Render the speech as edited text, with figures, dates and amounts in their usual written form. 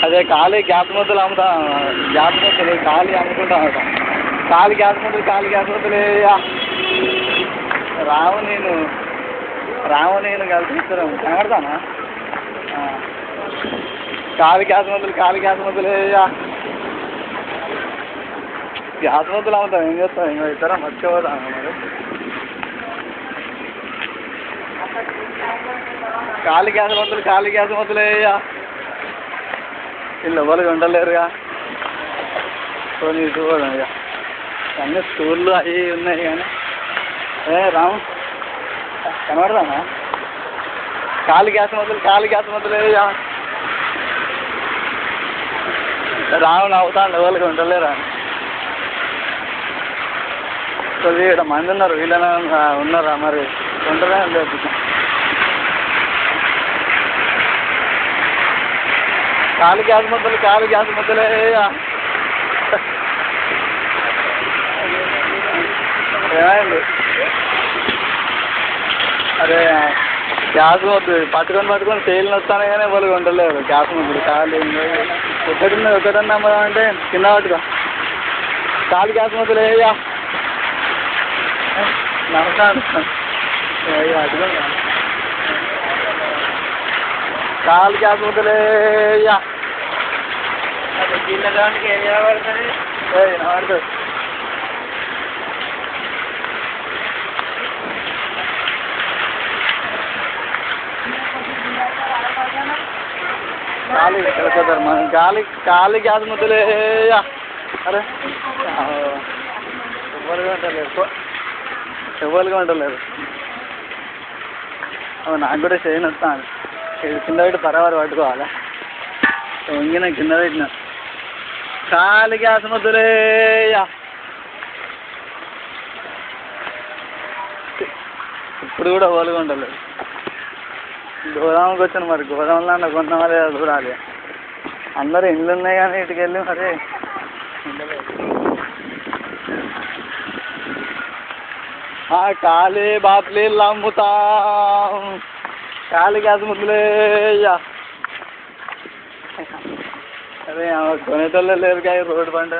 అదే ఖాళీ గ్యాస్ మొదలు అమ్ముతా, గ్యాస్ మొదలు ఖాళీ అమ్ముకుంటా ఉంటాం. ఖాళీ గ్యాస్ మొదలు రాము నేను కలిసి ఇస్తున్నాం కనబడతానా? ఖాళీ గ్యాస్ మొదలు గ్యాస్ మొదలు అమ్ముతాం. ఏం చేస్తాం? ఇంకా ఇద్దరం మర్చిపోతాం మరి. ఖాళీ గ్యాస్ మొదలు వీళ్ళు ఎవరు ఉండలేరుగా. పోనీ చూడడం ఇక అన్నీ స్కూళ్ళు అవి ఉన్నాయి కానీ రాము కనబడదానా? ఖాళీ గ్యాస్ మొదలు రాము నవ్వుతాను, ఎవరికి ఉండలేరా? కొద్దిగా ఇక్కడ మంది ఉన్నారు, వీళ్ళైనా ఉన్నారా మరి? ఉండలే లేదు. ఖాళీ గ్యాస్ మొదలే ఏమైంది? అరే గ్యాస్ వద్దు పట్టుకొని తేలిని వస్తానే కానీ ఎవరు ఉండలేరు. గ్యాస్ మొదలు ఖాళీ ఒకటన్నా అంటే కింద పట్టుకో. ఖాళీ గ్యాస్ మొదలు నమస్కారం. ఖాళీ గ్యాస్ మొదలు గిన్నెదానికి ఏం చేయబడుతుంది? పడుతుంది. ఖాళీ గ్యాస్ మొదలు అరే ఎవరికి ఉండలేదు. నాకు కూడా చేయను వస్తాను. కింద పెట్టి పరవారు పట్టుకోవాలా? వంగిన కింద పెట్టిన. ఖాళీ గ్యాస్ మొదలు ఇప్పుడు కూడా ఎవరికి ఉండలేదు. గోదాముకి వచ్చాను మరి. గోదాములో అన్న కొన్న మరి చూడాలి. అందరు ఇండ్లు ఉన్నాయి కానీ ఇటుకి వెళ్ళి మరి ఉండలేదు. ఖాళీ బాటిల్ అమ్ముతాం. ఖాళీ గ్యాస్ మొదలు అరే కొనేటోళ్ళే లేరు కానీ రోడ్డు పంట.